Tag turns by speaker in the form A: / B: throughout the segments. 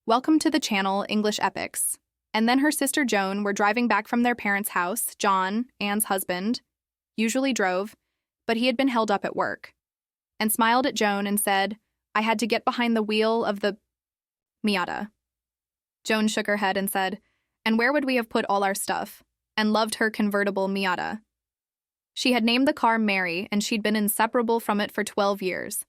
A: Welcome to the channel English Epics. And then her sister Joan were driving back from their parents' house. John, Anne's husband, usually drove, but he had been held up at work, and smiled at Joan and said, "I had to get behind the wheel of the Miata." Joan shook her head and said, "And where would we have put all our stuff?" and loved her convertible Miata. She had named the car Mary, and she'd been inseparable from it for 12 years.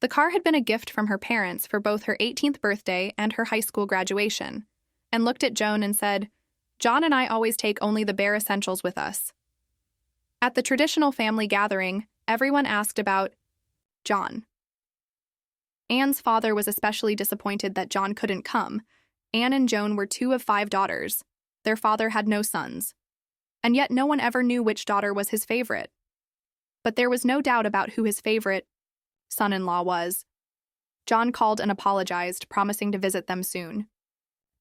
A: The car had been a gift from her parents for both her 18th birthday and her high school graduation, and looked at Joan and said, "John and I always take only the bare essentials with us." At the traditional family gathering, everyone asked about John. Anne's father was especially disappointed that John couldn't come. Anne and Joan were 2 of 5 daughters. Their father had no sons. And yet no one ever knew which daughter was his favorite. But there was no doubt about who his favorite son-in-law was. John called and apologized, promising to visit them soon.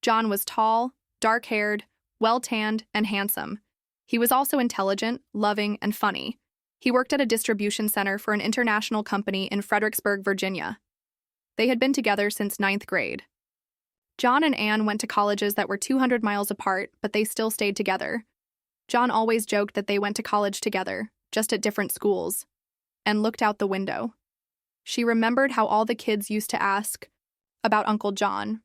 A: John was tall, dark-haired, well-tanned, and handsome. He was also intelligent, loving, and funny. He worked at a distribution center for an international company in Fredericksburg, Virginia. They had been together since 9th grade. John and Anne went to colleges that were 200 miles apart, but they still stayed together. John always joked that they went to college together, just at different schools, and looked out the window. She remembered how all the kids used to ask about Uncle John.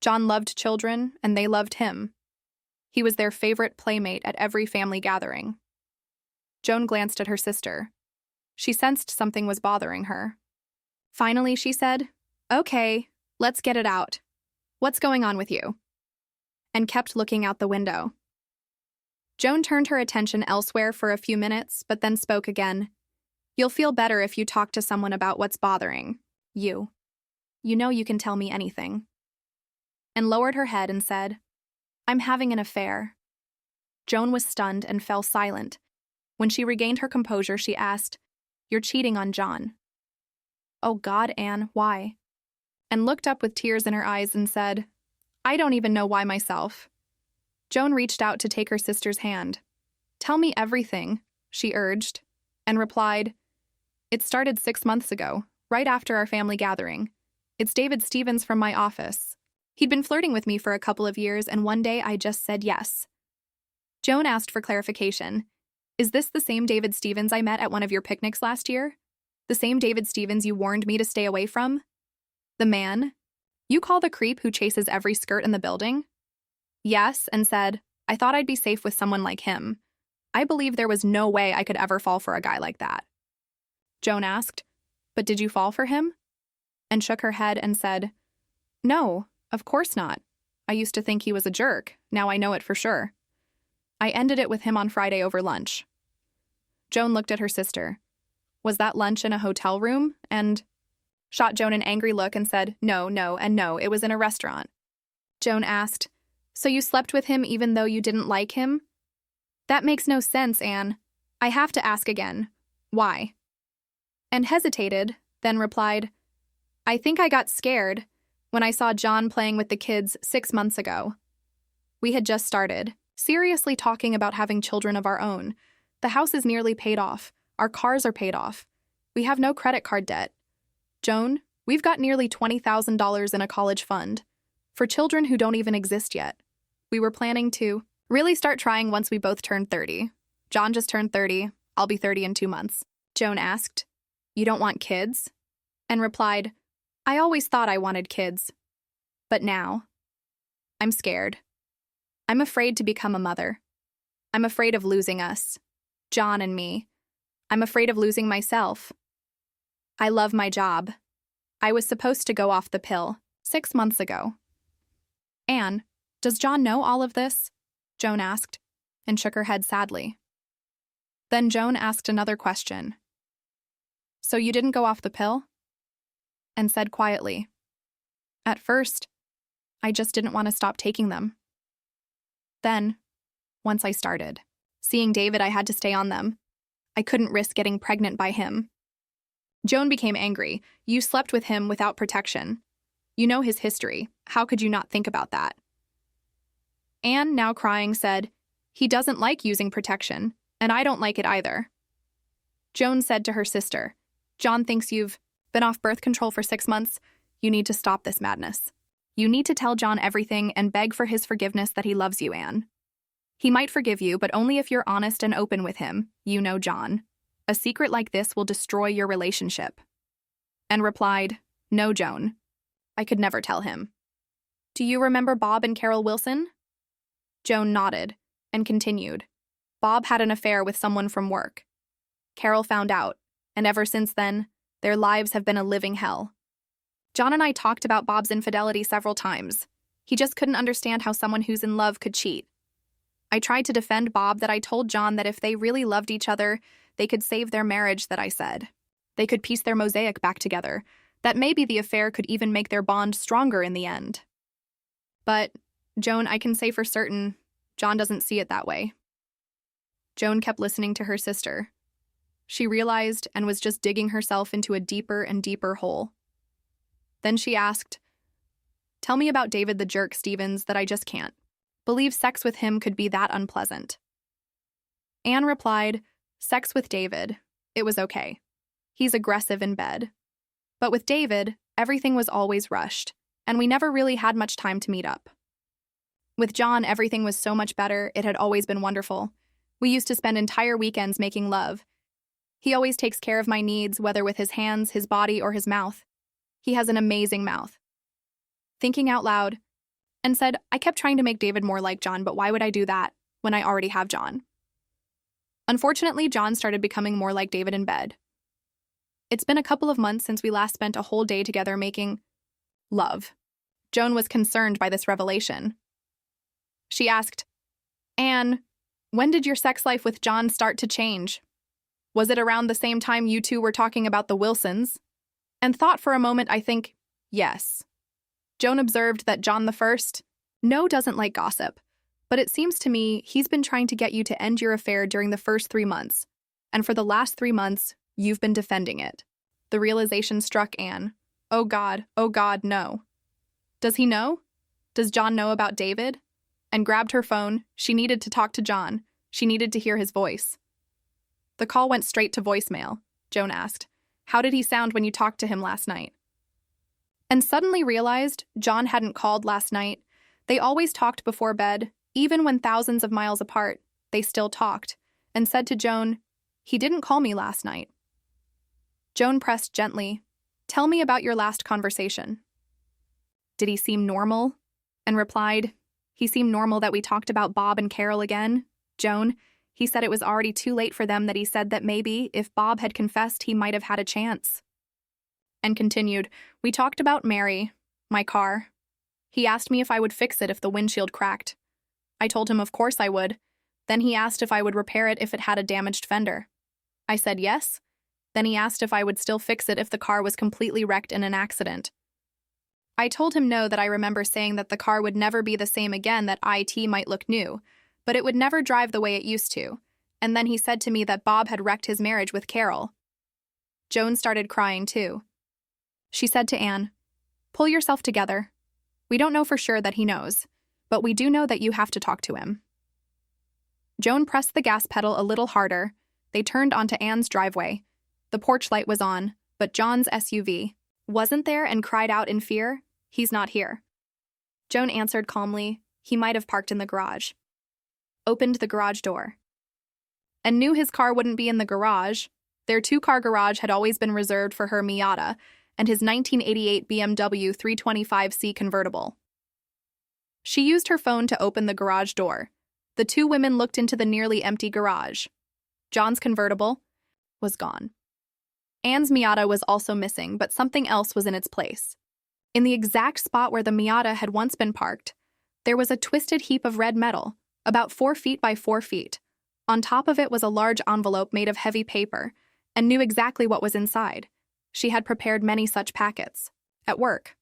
A: John loved children, and they loved him. He was their favorite playmate at every family gathering. Joan glanced at her sister. She sensed something was bothering her. Finally, she said, "Okay, let's get it out. What's going on with you?" and kept looking out the window. Joan turned her attention elsewhere for a few minutes, but then spoke again. "You'll feel better if you talk to someone about what's bothering you. You know you can tell me anything." And lowered her head and said, "I'm having an affair." Joan was stunned and fell silent. When she regained her composure, she asked, "You're cheating on John." "Oh God, Anne, why?" And looked up with tears in her eyes and said, "I don't even know why myself." Joan reached out to take her sister's hand. "Tell me everything," she urged, and replied, "It started 6 months ago, right after our family gathering. It's David Stevens from my office. He'd been flirting with me for a couple of years, and one day I just said yes." Joan asked for clarification. "Is this the same David Stevens I met at one of your picnics last year? The same David Stevens you warned me to stay away from? The man you call the creep who chases every skirt in the building?" "Yes," and said, "I thought I'd be safe with someone like him. I believe there was no way I could ever fall for a guy like that." Joan asked, "But did you fall for him?" and shook her head and said, "No, of course not. I used to think he was a jerk. Now I know it for sure. I ended it with him on Friday over lunch." Joan looked at her sister. "Was that lunch in a hotel room?" and shot Joan an angry look and said, "No, no, and no, it was in a restaurant." Joan asked, "So you slept with him even though you didn't like him?" "That makes no sense, Anne. I have to ask again. Why?" And hesitated, then replied, "I think I got scared when I saw John playing with the kids 6 months ago. We had just started, seriously talking about having children of our own. The house is nearly paid off. Our cars are paid off. We have no credit card debt. Joan, we've got nearly $20,000 in a college fund for children who don't even exist yet. We were planning to really start trying once we both turned 30. John just turned 30. I'll be 30 in 2 months." Joan asked, "You don't want kids?" and replied, "I always thought I wanted kids. But now, I'm scared. I'm afraid to become a mother. I'm afraid of losing us, John and me. I'm afraid of losing myself. I love my job. I was supposed to go off the pill 6 months ago." "Anne, does John know all of this?" Joan asked, and shook her head sadly. Then Joan asked another question. "So you didn't go off the pill?" and said quietly, "At first, I just didn't want to stop taking them. Then, once I started seeing David, I had to stay on them. I couldn't risk getting pregnant by him." Joan became angry. "You slept with him without protection. You know his history. How could you not think about that?" Anne, now crying, said, "He doesn't like using protection, and I don't like it either." Joan said to her sister, "John thinks you've been off birth control for 6 months. You need to stop this madness." You need to tell John everything and beg for his forgiveness that he loves you, Anne. He might forgive you, but only if you're honest and open with him, you know, John. A secret like this will destroy your relationship. Anne replied, No, Joan. I could never tell him. Do you remember Bob and Carol Wilson? Joan nodded and continued. Bob had an affair with someone from work. Carol found out, and ever since then, their lives have been a living hell. John and I talked about Bob's infidelity several times. He just couldn't understand how someone who's in love could cheat. I tried to defend Bob that I told John that if they really loved each other, they could save their marriage, that I said. They could piece their mosaic back together, that maybe the affair could even make their bond stronger in the end. But, Joan, I can say for certain, John doesn't see it that way. Joan kept listening to her sister. She realized and was just digging herself into a deeper and deeper hole. Then she asked, Tell me about David the jerk, Stevens, that I just can't believe sex with him could be that unpleasant. Anne replied, Sex with David, it was okay. He's aggressive in bed. But with David, everything was always rushed, and we never really had much time to meet up. With John, everything was so much better, it had always been wonderful. We used to spend entire weekends making love. He always takes care of my needs, whether with his hands, his body, or his mouth. He has an amazing mouth. Thinking out loud, and said, I kept trying to make David more like John, but why would I do that when I already have John? Unfortunately, John started becoming more like David in bed. It's been a couple of months since we last spent a whole day together making love. Joan was concerned by this revelation. She asked, Anne, when did your sex life with John start to change? Was it around the same time you two were talking about the Wilsons? And thought for a moment, I think, yes. Joan observed that John doesn't like gossip, but it seems to me he's been trying to get you to end your affair during the first 3 months, and for the last 3 months, you've been defending it. The realization struck Anne. Oh God, no. Does he know? Does John know about David? And grabbed her phone. She needed to talk to John. She needed to hear his voice. The call went straight to voicemail. Joan asked, How did he sound when you talked to him last night? And suddenly realized John hadn't called last night. They always talked before bed, even when thousands of miles apart, they still talked, and said to Joan, He didn't call me last night. Joan pressed gently, Tell me about your last conversation. Did he seem normal? And replied, He seemed normal that we talked about Bob and Carol again. Joan, he said it was already too late for them, that he said that maybe, if Bob had confessed, he might have had a chance. And continued, We talked about Mary, my car. He asked me if I would fix it if the windshield cracked. I told him of course I would. Then he asked if I would repair it if it had a damaged fender. I said yes. Then he asked if I would still fix it if the car was completely wrecked in an accident. I told him no, that I remember saying that the car would never be the same again, that it might look new, but it would never drive the way it used to. And then he said to me that Bob had wrecked his marriage with Carol. Joan started crying too. She said to Anne, Pull yourself together. We don't know for sure that he knows, but we do know that you have to talk to him. Joan pressed the gas pedal a little harder. They turned onto Anne's driveway. The porch light was on, but John's SUV wasn't there, and cried out in fear, He's not here. Joan answered calmly, He might have parked in the garage. Opened the garage door. And knew his car wouldn't be in the garage. Their 2-car garage had always been reserved for her Miata and his 1988 BMW 325C convertible. She used her phone to open the garage door. The 2 women looked into the nearly empty garage. John's convertible was gone. Anne's Miata was also missing, but something else was in its place. In the exact spot where the Miata had once been parked, there was a twisted heap of red metal, about 4 feet by 4 feet. On top of it was a large envelope made of heavy paper, and knew exactly what was inside. She had prepared many such packets. At work.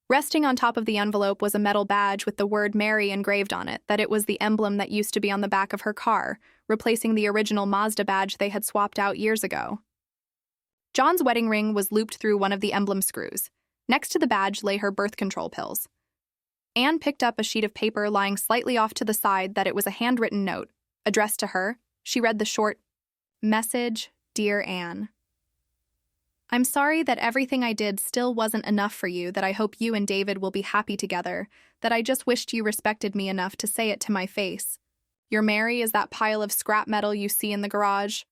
A: Resting on top of the envelope was a metal badge with the word Mary engraved on it, that it was the emblem that used to be on the back of her car, replacing the original Mazda badge they had swapped out years ago. John's wedding ring was looped through one of the emblem screws. Next to the badge lay her birth control pills. Anne picked up a sheet of paper lying slightly off to the side that it was a handwritten note. Addressed to her, she read the short, Message, Dear Anne. I'm sorry that everything I did still wasn't enough for you, that I hope you and David will be happy together, that I just wished you respected me enough to say it to my face. Your Mary is that pile of scrap metal you see in the garage.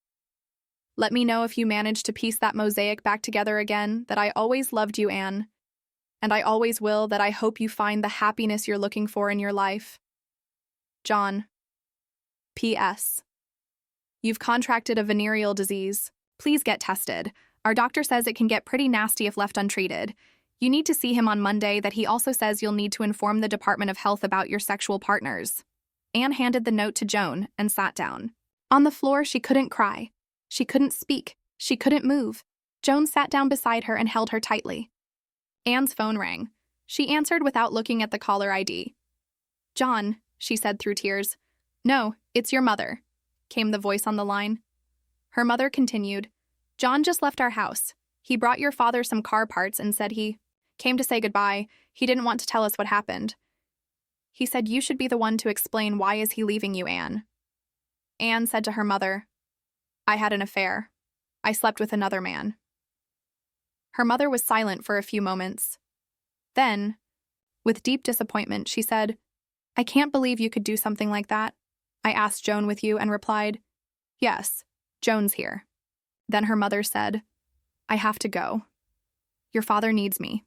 A: Let me know if you manage to piece that mosaic back together again, that I always loved you, Anne. And I always will, that I hope you find the happiness you're looking for in your life. John. P.S. You've contracted a venereal disease. Please get tested. Our doctor says it can get pretty nasty if left untreated. You need to see him on Monday. That he also says you'll need to inform the Department of Health about your sexual partners. Anne handed the note to Joan and sat down. On the floor, she couldn't cry. She couldn't speak. She couldn't move. Joan sat down beside her and held her tightly. Anne's phone rang. She answered without looking at the caller ID. John, she said through tears. No, it's your mother, came the voice on the line. Her mother continued. John just left our house. He brought your father some car parts and said he came to say goodbye. He didn't want to tell us what happened. He said you should be the one to explain why is he leaving you, Anne. Anne said to her mother, I had an affair. I slept with another man. Her mother was silent for a few moments. Then, with deep disappointment, she said, I can't believe you could do something like that. I asked Joan with you and replied, Yes, Joan's here. Then her mother said, I have to go. Your father needs me.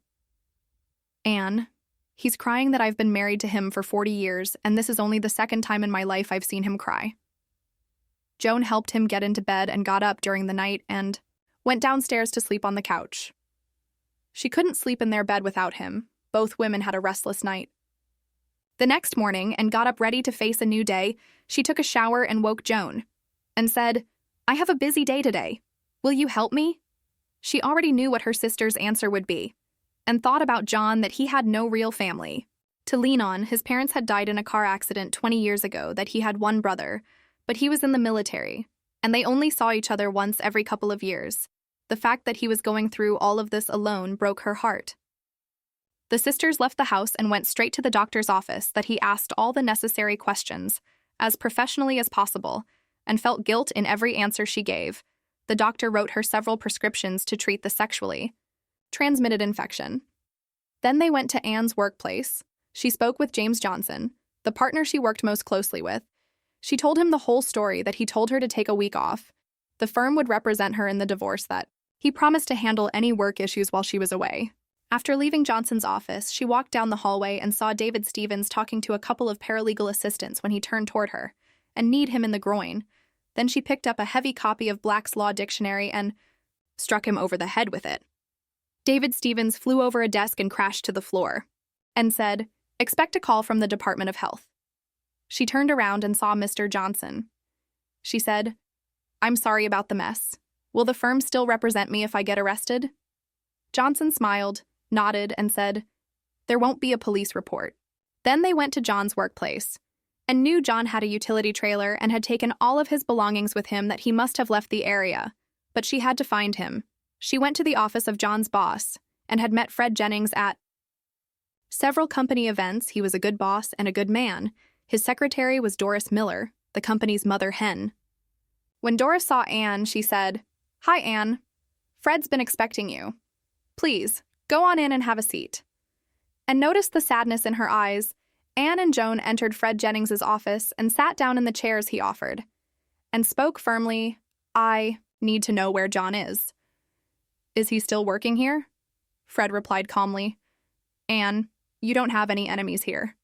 A: Anne, he's crying that I've been married to him for 40 years, and this is only the second time in my life I've seen him cry. Joan helped him get into bed and got up during the night and went downstairs to sleep on the couch. She couldn't sleep in their bed without him. Both women had a restless night. The next morning, and got up ready to face a new day, she took a shower and woke Joan and said, I have a busy day today. Will you help me? She already knew what her sister's answer would be, and thought about John, that he had no real family to lean on. His parents had died in a car accident 20 years ago, that he had one brother, but he was in the military, and they only saw each other once every couple of years. The fact that he was going through all of this alone broke her heart. The sisters left the house and went straight to the doctor's office, that he asked all the necessary questions, as professionally as possible, and felt guilt in every answer she gave. The doctor wrote her several prescriptions to treat the sexually transmitted infection. Then they went to Anne's workplace. She spoke with James Johnson, the partner she worked most closely with. She told him the whole story, that he told her to take a week off. The firm would represent her in the divorce, that he promised to handle any work issues while she was away. After leaving Johnson's office, she walked down the hallway and saw David Stevens talking to a couple of paralegal assistants when he turned toward her and kneed him in the groin. Then she picked up a heavy copy of Black's Law Dictionary and struck him over the head with it. David Stevens flew over a desk and crashed to the floor and said, Expect a call from the Department of Health. She turned around and saw Mr. Johnson. She said, I'm sorry about the mess. Will the firm still represent me if I get arrested? Johnson smiled, nodded, and said, There won't be a police report. Then they went to John's workplace and knew John had a utility trailer and had taken all of his belongings with him, that he must have left the area. But she had to find him. She went to the office of John's boss and had met Fred Jennings at several company events. He was a good boss and a good man. His secretary was Doris Miller, the company's mother hen. When Doris saw Anne, she said, Hi, Anne. Fred's been expecting you. Please, go on in and have a seat. And noticed the sadness in her eyes. Anne and Joan entered Fred Jennings's office and sat down in the chairs he offered, and spoke firmly, I need to know where John is. Is he still working here? Fred replied calmly. Anne, you don't have any enemies here.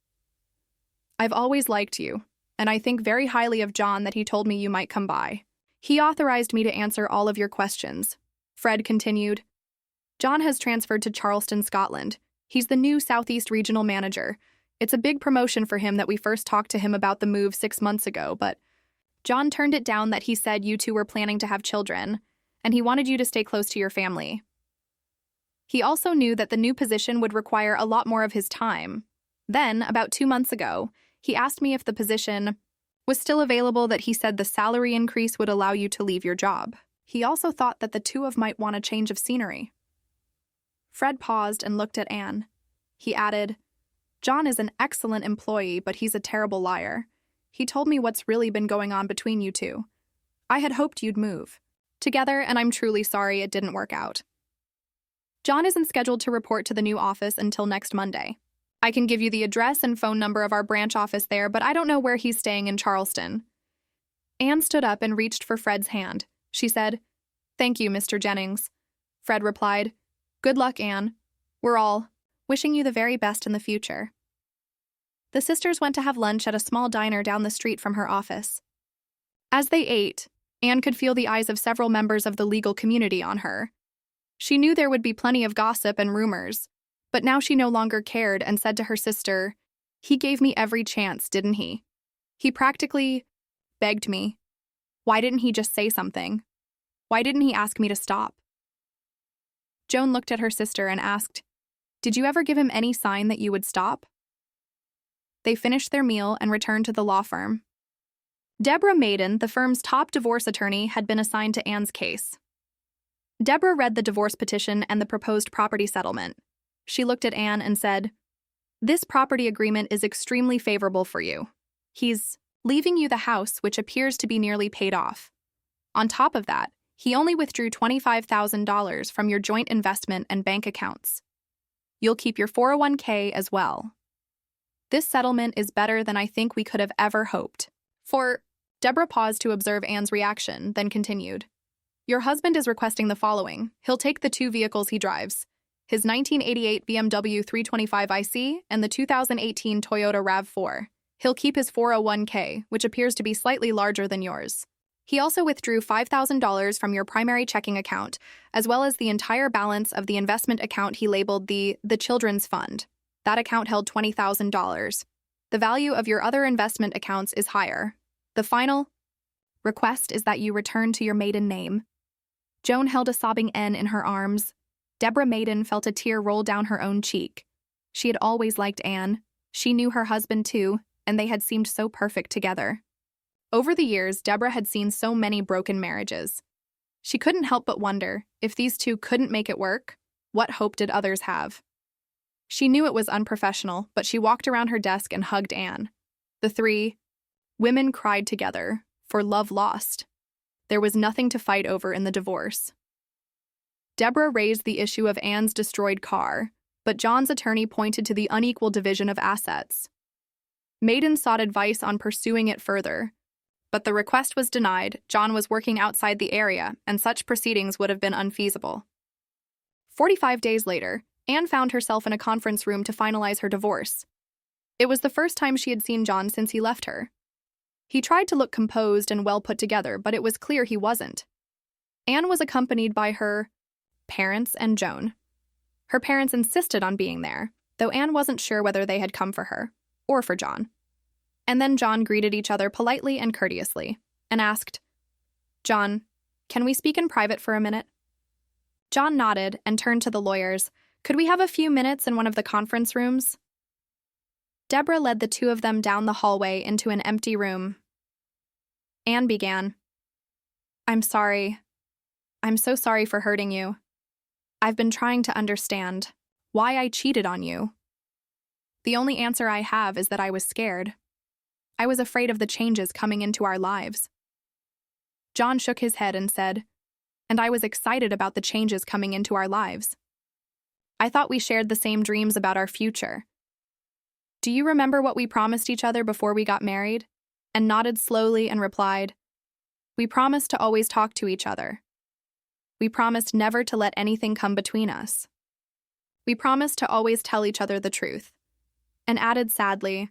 A: I've always liked you, and I think very highly of John, that he told me you might come by. He authorized me to answer all of your questions. Fred continued. John has transferred to Charleston, Scotland. He's the new Southeast Regional Manager. It's a big promotion for him. That we first talked to him about the move 6 months ago, but John turned it down, that he said you two were planning to have children, and he wanted you to stay close to your family. He also knew that the new position would require a lot more of his time. Then, about 2 months ago, he asked me if the position was still available, that he said the salary increase would allow you to leave your job. He also thought that the two of might want a change of scenery. Fred paused and looked at Anne. He added, John is an excellent employee, but he's a terrible liar. He told me what's really been going on between you two. I had hoped you'd move together, and I'm truly sorry it didn't work out. John isn't scheduled to report to the new office until next Monday. I can give you the address and phone number of our branch office there, but I don't know where he's staying in Charleston." Anne stood up and reached for Fred's hand. She said, "Thank you, Mr. Jennings." Fred replied, "Good luck, Anne. We're all wishing you the very best in the future." The sisters went to have lunch at a small diner down the street from her office. As they ate, Anne could feel the eyes of several members of the legal community on her. She knew there would be plenty of gossip and rumors, but now she no longer cared and said to her sister, "He gave me every chance, didn't he? He practically begged me. Why didn't he just say something? Why didn't he ask me to stop?" Joan looked at her sister and asked, "Did you ever give him any sign that you would stop?" They finished their meal and returned to the law firm. Deborah Maiden, the firm's top divorce attorney, had been assigned to Anne's case. Deborah read the divorce petition and the proposed property settlement. She looked at Anne and said, "This property agreement is extremely favorable for you. He's leaving you the house, which appears to be nearly paid off. On top of that, he only withdrew $25,000 from your joint investment and bank accounts. You'll keep your 401k as well. This settlement is better than I think we could have ever hoped." Deborah paused to observe Anne's reaction, then continued. "Your husband is requesting the following. He'll take the two vehicles he drives, his 1988 BMW 325 IC and the 2018 Toyota RAV4. He'll keep his 401k, which appears to be slightly larger than yours. He also withdrew $5,000 from your primary checking account, as well as the entire balance of the investment account he labeled the Children's Fund. That account held $20,000. The value of your other investment accounts is higher. The final request is that you return to your maiden name." Joan held a sobbing N in her arms. Deborah Maiden felt a tear roll down her own cheek. She had always liked Anne. She knew her husband too, and they had seemed so perfect together. Over the years, Deborah had seen so many broken marriages. She couldn't help but wonder, if these two couldn't make it work, what hope did others have? She knew it was unprofessional, but she walked around her desk and hugged Anne. The three women cried together, for love lost. There was nothing to fight over in the divorce. Deborah raised the issue of Anne's destroyed car, but John's attorney pointed to the unequal division of assets. Maiden sought advice on pursuing it further, but the request was denied. John was working outside the area, and such proceedings would have been unfeasible. 45 days later, Anne found herself in a conference room to finalize her divorce. It was the first time she had seen John since he left her. He tried to look composed and well put together, but it was clear he wasn't. Anne was accompanied by her parents and Joan. Her parents insisted on being there, though Anne wasn't sure whether they had come for her or for John. And then John greeted each other politely and courteously and asked, "John, can we speak in private for a minute?" John nodded and turned to the lawyers. "Could we have a few minutes in one of the conference rooms?" Deborah led the two of them down the hallway into an empty room. Anne began, "I'm sorry. I'm so sorry for hurting you. I've been trying to understand why I cheated on you. The only answer I have is that I was scared. I was afraid of the changes coming into our lives." John shook his head and said, "And I was excited about the changes coming into our lives. I thought we shared the same dreams about our future. Do you remember what we promised each other before we got married?" And nodded slowly and replied, "We promised to always talk to each other. We promised never to let anything come between us. We promised to always tell each other the truth." And added sadly,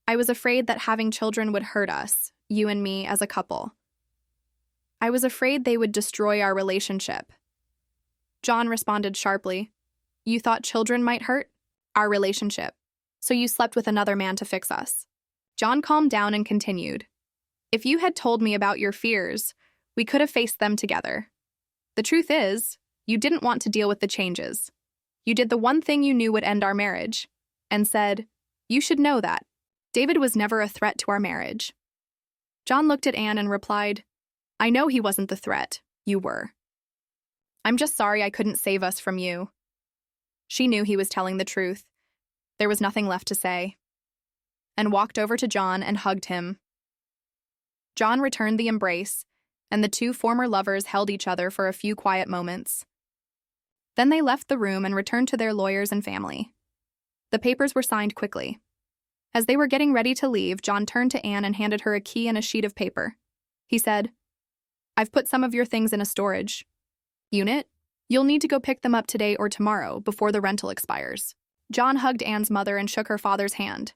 A: "I was afraid that having children would hurt us, you and me as a couple. I was afraid they would destroy our relationship." John responded sharply, "You thought children might hurt our relationship, so you slept with another man to fix us." John calmed down and continued, "If you had told me about your fears, we could have faced them together. The truth is, you didn't want to deal with the changes. You did the one thing you knew would end our marriage, and said, 'You should know that David was never a threat to our marriage.'" John looked at Anne and replied, "I know he wasn't the threat. You were. I'm just sorry I couldn't save us from you." She knew he was telling the truth. There was nothing left to say, and walked over to John and hugged him. John returned the embrace, and the two former lovers held each other for a few quiet moments. Then they left the room and returned to their lawyers and family. The papers were signed quickly. As they were getting ready to leave, John turned to Anne and handed her a key and a sheet of paper. He said, "I've put some of your things in a storage unit. You'll need to go pick them up today or tomorrow before the rental expires." John hugged Anne's mother and shook her father's hand.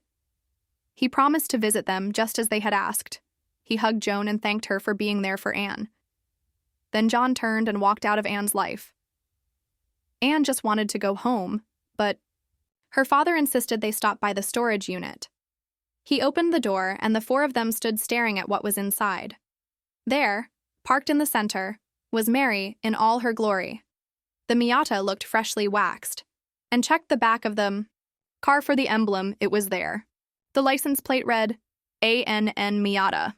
A: He promised to visit them just as they had asked. He hugged Joan and thanked her for being there for Anne. Then John turned and walked out of Anne's life. Anne just wanted to go home, but her father insisted they stop by the storage unit. He opened the door, and the four of them stood staring at what was inside. There, parked in the center, was Mary in all her glory. The Miata looked freshly waxed, and checked the back of the car for the emblem. It was there. The license plate read, ANN Miata.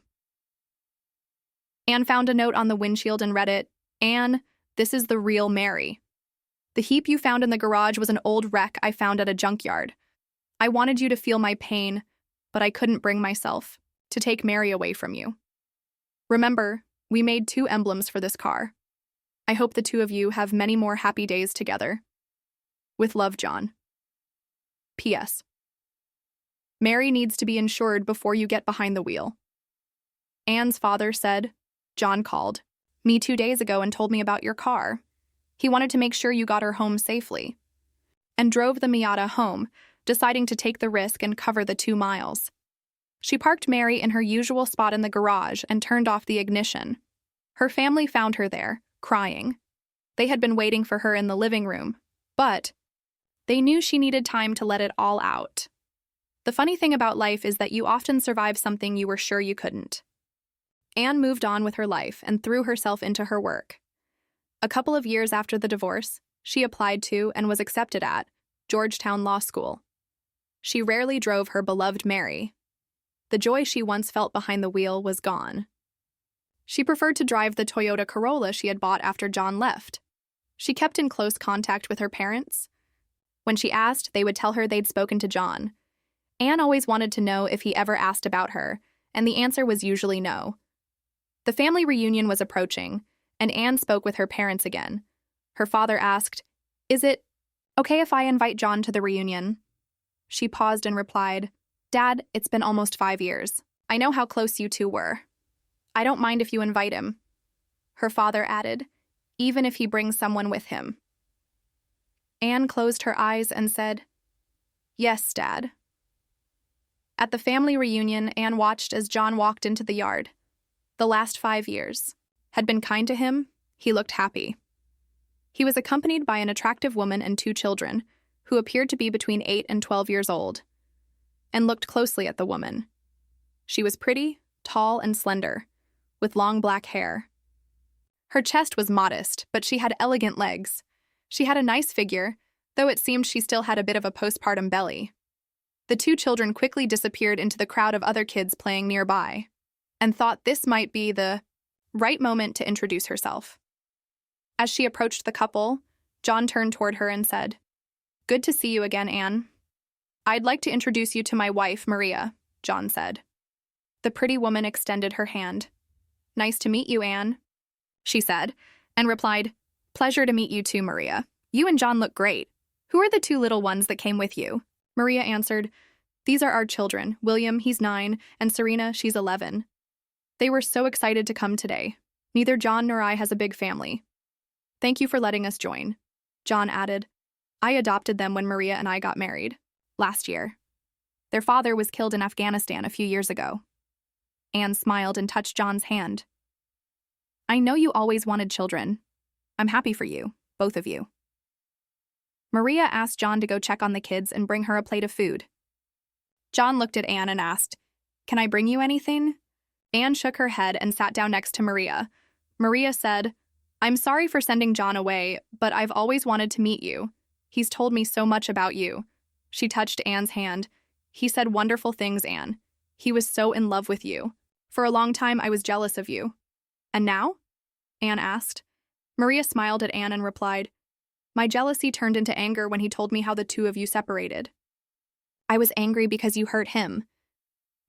A: Anne found a note on the windshield and read it, "Anne, this is the real Mary. The heap you found in the garage was an old wreck I found at a junkyard. I wanted you to feel my pain, but I couldn't bring myself to take Mary away from you. Remember, we made 2 emblems for this car. I hope the 2 of you have many more happy days together. With love, John. P.S. Mary needs to be insured before you get behind the wheel." Anne's father said, "John called me 2 days ago and told me about your car. He wanted to make sure you got her home safely," and drove the Miata home, deciding to take the risk and cover the 2 miles. She parked Mary in her usual spot in the garage and turned off the ignition. Her family found her there, crying. They had been waiting for her in the living room, but they knew she needed time to let it all out. The funny thing about life is that you often survive something you were sure you couldn't. Anne moved on with her life and threw herself into her work. A couple of years after the divorce, she applied to and was accepted at Georgetown Law School. She rarely drove her beloved Mary. The joy she once felt behind the wheel was gone. She preferred to drive the Toyota Corolla she had bought after John left. She kept in close contact with her parents. When she asked, they would tell her they'd spoken to John. Anne always wanted to know if he ever asked about her, and the answer was usually no. The family reunion was approaching, and Anne spoke with her parents again. Her father asked, "Is it okay if I invite John to the reunion?" She paused and replied, "Dad, it's been almost 5 years. I know how close you 2 were. I don't mind if you invite him." Her father added, "Even if he brings someone with him." Anne closed her eyes and said, "Yes, Dad." At the family reunion, Anne watched as John walked into the yard. The last 5 years had been kind to him. He looked happy. He was accompanied by an attractive woman and 2 children, who appeared to be between 8 and 12 years old, and looked closely at the woman. She was pretty, tall, and slender, with long black hair. Her chest was modest, but she had elegant legs. She had a nice figure, though it seemed she still had a bit of a postpartum belly. The 2 children quickly disappeared into the crowd of other kids playing nearby, and thought this might be the right moment to introduce herself. As she approached the couple, John turned toward her and said, "Good to see you again, Anne. I'd like to introduce you to my wife, Maria," John said. The pretty woman extended her hand. "Nice to meet you, Anne," she said, and replied, "Pleasure to meet you too, Maria. You and John look great. Who are the 2 little ones that came with you?" Maria answered, "These are our children. William, he's 9, and Serena, she's 11. They were so excited to come today. Neither John nor I has a big family. Thank you for letting us join." John added, "I adopted them when Maria and I got married, last year. Their father was killed in Afghanistan a few years ago." Anne smiled and touched John's hand. "I know you always wanted children. I'm happy for you, both of you." Maria asked John to go check on the kids and bring her a plate of food. John looked at Anne and asked, "Can I bring you anything?" Anne shook her head and sat down next to Maria. Maria said, "I'm sorry for sending John away, but I've always wanted to meet you. He's told me so much about you." She touched Anne's hand. "He said wonderful things, Anne. He was so in love with you. For a long time, I was jealous of you." "And now?" Anne asked. Maria smiled at Anne and replied, "My jealousy turned into anger when he told me how the 2 of you separated. I was angry because you hurt him.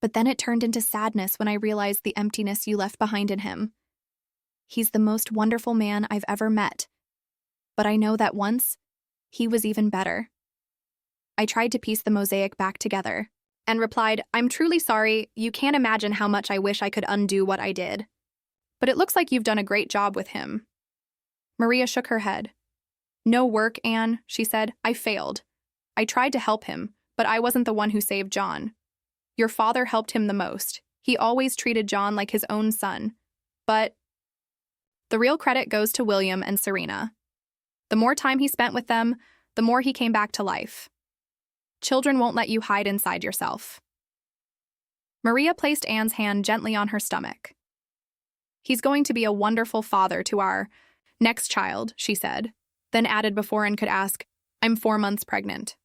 A: But then it turned into sadness when I realized the emptiness you left behind in him. He's the most wonderful man I've ever met. But I know that once, he was even better. I tried to piece the mosaic back together and replied, I'm truly sorry. You can't imagine how much I wish I could undo what I did. But it looks like you've done a great job with him. Maria shook her head. No work, Anne, she said. I failed. I tried to help him, but I wasn't the one who saved John. Your father helped him the most. He always treated John like his own son. But the real credit goes to William and Serena. The more time he spent with them, the more he came back to life. Children won't let you hide inside yourself. Maria placed Anne's hand gently on her stomach. He's going to be a wonderful father to our next child, she said, then added before Anne could ask, I'm 4 months pregnant.